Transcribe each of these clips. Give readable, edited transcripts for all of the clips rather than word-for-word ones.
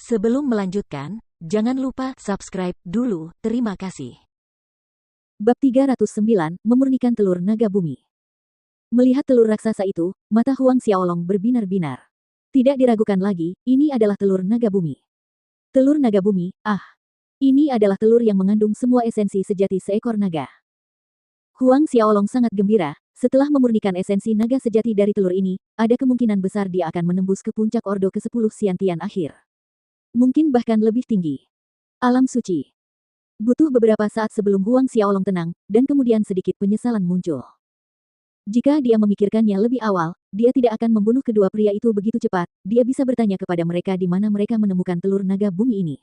Sebelum melanjutkan, jangan lupa subscribe dulu. Terima kasih. Bab 309, memurnikan telur naga bumi. Melihat telur raksasa itu, mata Huang Xiaolong berbinar-binar. Tidak diragukan lagi, ini adalah telur naga bumi. Telur naga bumi, ini adalah telur yang mengandung semua esensi sejati seekor naga. Huang Xiaolong sangat gembira, setelah memurnikan esensi naga sejati dari telur ini, ada kemungkinan besar dia akan menembus ke puncak ordo ke-10 Xiantian akhir. Mungkin bahkan lebih tinggi. Alam suci. Butuh beberapa saat sebelum Huang Xiaolong tenang, dan kemudian sedikit penyesalan muncul. Jika dia memikirkannya lebih awal, dia tidak akan membunuh kedua pria itu begitu cepat, dia bisa bertanya kepada mereka di mana mereka menemukan telur naga bumi ini.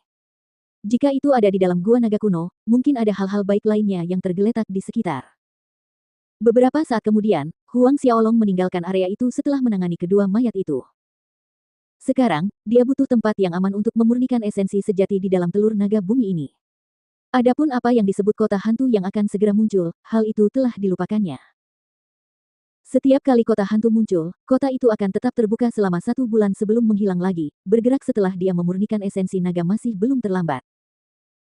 Jika itu ada di dalam gua naga kuno, mungkin ada hal-hal baik lainnya yang tergeletak di sekitar. Beberapa saat kemudian, Huang Xiaolong meninggalkan area itu setelah menangani kedua mayat itu. Sekarang, dia butuh tempat yang aman untuk memurnikan esensi sejati di dalam telur naga bumi ini. Adapun apa yang disebut kota hantu yang akan segera muncul, hal itu telah dilupakannya. Setiap kali kota hantu muncul, kota itu akan tetap terbuka selama 1 bulan sebelum menghilang lagi, bergerak setelah dia memurnikan esensi naga masih belum terlambat.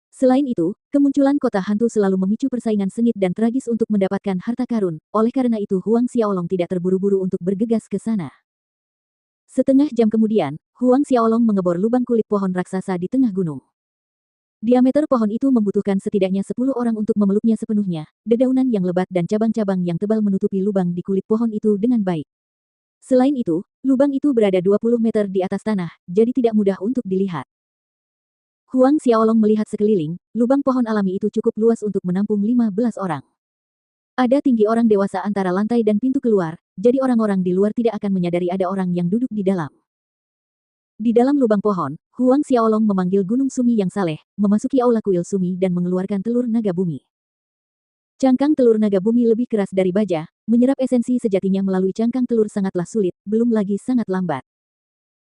Selain itu, kemunculan kota hantu selalu memicu persaingan sengit dan tragis untuk mendapatkan harta karun, oleh karena itu Huang Xiaolong tidak terburu-buru untuk bergegas ke sana. Setengah jam kemudian, Huang Xiaolong mengebor lubang kulit pohon raksasa di tengah gunung. Diameter pohon itu membutuhkan setidaknya 10 orang untuk memeluknya sepenuhnya, dedaunan yang lebat dan cabang-cabang yang tebal menutupi lubang di kulit pohon itu dengan baik. Selain itu, lubang itu berada 20 meter di atas tanah, jadi tidak mudah untuk dilihat. Huang Xiaolong melihat sekeliling, lubang pohon alami itu cukup luas untuk menampung 15 orang. Ada tinggi orang dewasa antara lantai dan pintu keluar, jadi orang-orang di luar tidak akan menyadari ada orang yang duduk di dalam. Di dalam lubang pohon, Huang Xiaolong memanggil Gunung Sumi yang saleh, memasuki aula kuil Sumi dan mengeluarkan telur naga bumi. Cangkang telur naga bumi lebih keras dari baja, menyerap esensi sejatinya melalui cangkang telur sangatlah sulit, belum lagi sangat lambat.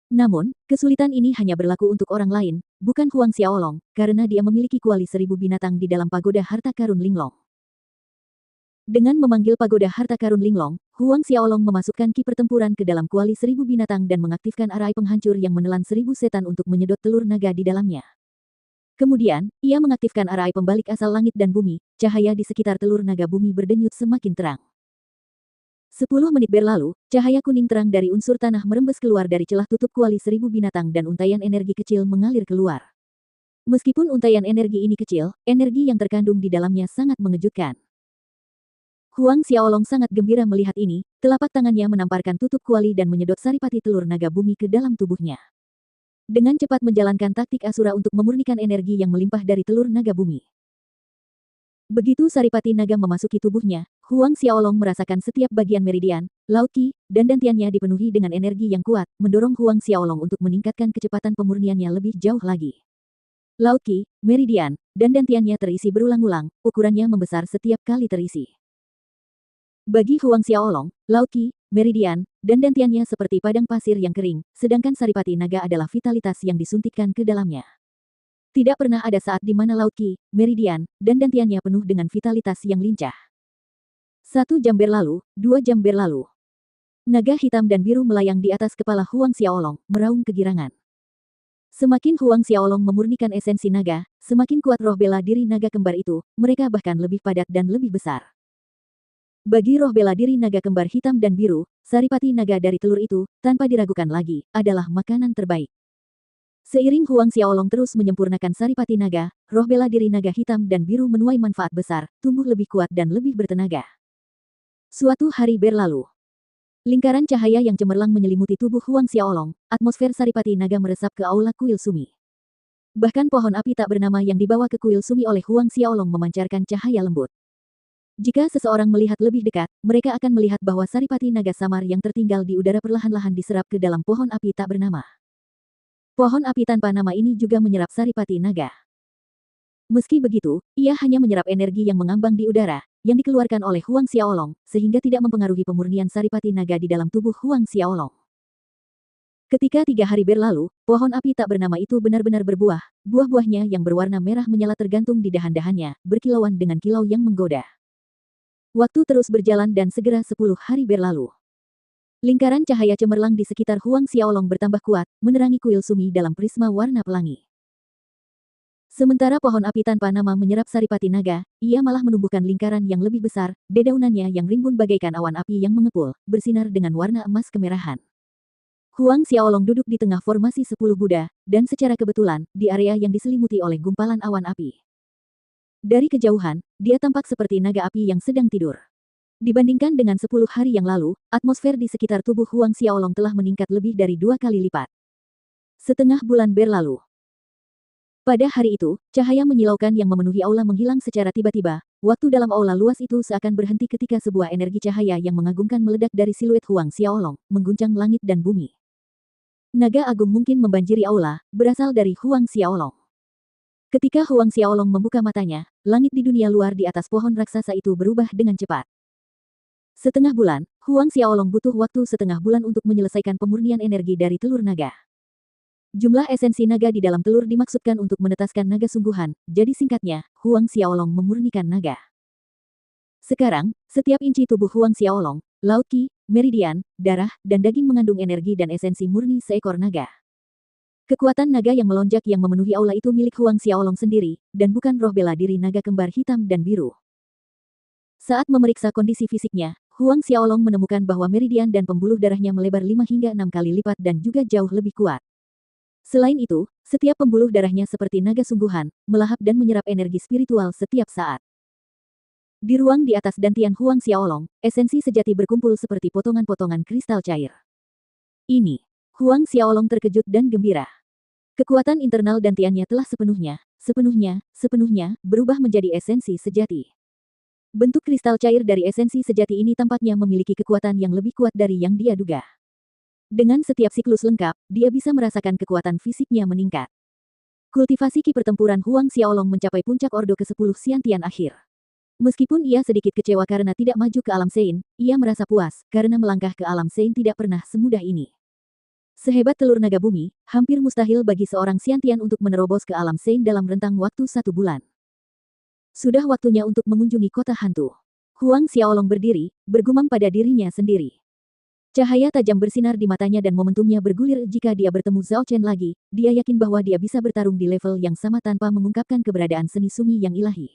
Namun, kesulitan ini hanya berlaku untuk orang lain, bukan Huang Xiaolong, karena dia memiliki kuali 1000 binatang di dalam pagoda harta karun Linglong. Dengan memanggil pagoda harta karun Linglong, Huang Xiaolong memasukkan ki pertempuran ke dalam kuali 1000 binatang dan mengaktifkan arai penghancur yang menelan 1000 setan untuk menyedot telur naga di dalamnya. Kemudian, ia mengaktifkan arai pembalik asal langit dan bumi, cahaya di sekitar telur naga bumi berdenyut semakin terang. 10 menit berlalu, cahaya kuning terang dari unsur tanah merembes keluar dari celah tutup kuali 1000 binatang dan untaian energi kecil mengalir keluar. Meskipun untaian energi ini kecil, energi yang terkandung di dalamnya sangat mengejutkan. Huang Xiaolong sangat gembira melihat ini, telapak tangannya menamparkan tutup kuali dan menyedot saripati telur naga bumi ke dalam tubuhnya. Dengan cepat menjalankan taktik Asura untuk memurnikan energi yang melimpah dari telur naga bumi. Begitu saripati naga memasuki tubuhnya, Huang Xiaolong merasakan setiap bagian meridian, laut qi, dan dantiannya dipenuhi dengan energi yang kuat, mendorong Huang Xiaolong untuk meningkatkan kecepatan pemurniannya lebih jauh lagi. Laut qi, meridian, dan dantiannya terisi berulang-ulang, ukurannya membesar setiap kali terisi. Bagi Huang Xiaolong, laut qi, meridian, dan dantiannya seperti padang pasir yang kering, sedangkan saripati naga adalah vitalitas yang disuntikkan ke dalamnya. Tidak pernah ada saat di mana laut qi, meridian, dan dantiannya penuh dengan vitalitas yang lincah. 1 jam berlalu, 2 jam berlalu. Naga hitam dan biru melayang di atas kepala Huang Xiaolong, meraung kegirangan. Semakin Huang Xiaolong memurnikan esensi naga, semakin kuat roh bela diri naga kembar itu, mereka bahkan lebih padat dan lebih besar. Bagi roh bela diri naga kembar hitam dan biru, saripati naga dari telur itu, tanpa diragukan lagi, adalah makanan terbaik. Seiring Huang Xiaolong terus menyempurnakan saripati naga, roh bela diri naga hitam dan biru menuai manfaat besar, tumbuh lebih kuat dan lebih bertenaga. Suatu hari berlalu. Lingkaran cahaya yang cemerlang menyelimuti tubuh Huang Xiaolong, atmosfer saripati naga meresap ke aula kuil Sumi. Bahkan pohon api tak bernama yang dibawa ke kuil Sumi oleh Huang Xiaolong memancarkan cahaya lembut. Jika seseorang melihat lebih dekat, mereka akan melihat bahwa saripati naga samar yang tertinggal di udara perlahan-lahan diserap ke dalam pohon api tak bernama. Pohon api tanpa nama ini juga menyerap saripati naga. Meski begitu, ia hanya menyerap energi yang mengambang di udara, yang dikeluarkan oleh Huang Xiaolong, sehingga tidak mempengaruhi pemurnian saripati naga di dalam tubuh Huang Xiaolong. Ketika 3 hari berlalu, pohon api tak bernama itu benar-benar berbuah, buah-buahnya yang berwarna merah menyala tergantung di dahan-dahannya, berkilauan dengan kilau yang menggoda. Waktu terus berjalan dan segera 10 hari berlalu. Lingkaran cahaya cemerlang di sekitar Huang Xiaolong bertambah kuat, menerangi kuil Sumi dalam prisma warna pelangi. Sementara pohon api tanpa nama menyerap saripati naga, ia malah menumbuhkan lingkaran yang lebih besar, dedaunannya yang rimbun bagaikan awan api yang mengepul, bersinar dengan warna emas kemerahan. Huang Xiaolong duduk di tengah formasi 10 Buddha, dan secara kebetulan, di area yang diselimuti oleh gumpalan awan api. Dari kejauhan, dia tampak seperti naga api yang sedang tidur. Dibandingkan dengan 10 hari yang lalu, atmosfer di sekitar tubuh Huang Xiaolong telah meningkat lebih dari 2 kali lipat. Setengah bulan berlalu. Pada hari itu, cahaya menyilaukan yang memenuhi aula menghilang secara tiba-tiba. Waktu dalam aula luas itu seakan berhenti ketika sebuah energi cahaya yang mengagumkan meledak dari siluet Huang Xiaolong, mengguncang langit dan bumi. Naga agung mungkin membanjiri aula, berasal dari Huang Xiaolong. Ketika Huang Xiaolong membuka matanya, langit di dunia luar di atas pohon raksasa itu berubah dengan cepat. Setengah bulan, Huang Xiaolong butuh waktu setengah bulan untuk menyelesaikan pemurnian energi dari telur naga. Jumlah esensi naga di dalam telur dimaksudkan untuk menetaskan naga sungguhan, jadi singkatnya, Huang Xiaolong memurnikan naga. Sekarang, setiap inci tubuh Huang Xiaolong, laut qi, meridian, darah, dan daging mengandung energi dan esensi murni seekor naga. Kekuatan naga yang melonjak yang memenuhi aula itu milik Huang Xiaolong sendiri, dan bukan roh bela diri naga kembar hitam dan biru. Saat memeriksa kondisi fisiknya, Huang Xiaolong menemukan bahwa meridian dan pembuluh darahnya melebar 5 hingga 6 kali lipat dan juga jauh lebih kuat. Selain itu, setiap pembuluh darahnya seperti naga sungguhan, melahap dan menyerap energi spiritual setiap saat. Di ruang di atas dantian Huang Xiaolong, esensi sejati berkumpul seperti potongan-potongan kristal cair. Ini, Huang Xiaolong terkejut dan gembira. Kekuatan internal dantiannya telah sepenuhnya, berubah menjadi esensi sejati. Bentuk kristal cair dari esensi sejati ini tampaknya memiliki kekuatan yang lebih kuat dari yang dia duga. Dengan setiap siklus lengkap, dia bisa merasakan kekuatan fisiknya meningkat. Kultivasi ki pertempuran Huang Xiaolong mencapai puncak ordo ke-10 Xiantian akhir. Meskipun ia sedikit kecewa karena tidak maju ke alam Sein, ia merasa puas, karena melangkah ke alam Sein tidak pernah semudah ini. Sehebat telur naga bumi, hampir mustahil bagi seorang Xiantian untuk menerobos ke alam Sein dalam rentang waktu 1 bulan. Sudah waktunya untuk mengunjungi kota hantu. Huang Xiaolong berdiri, bergumam pada dirinya sendiri. Cahaya tajam bersinar di matanya dan momentumnya bergulir jika dia bertemu Zhao Chen lagi, dia yakin bahwa dia bisa bertarung di level yang sama tanpa mengungkapkan keberadaan seni Sumi yang ilahi.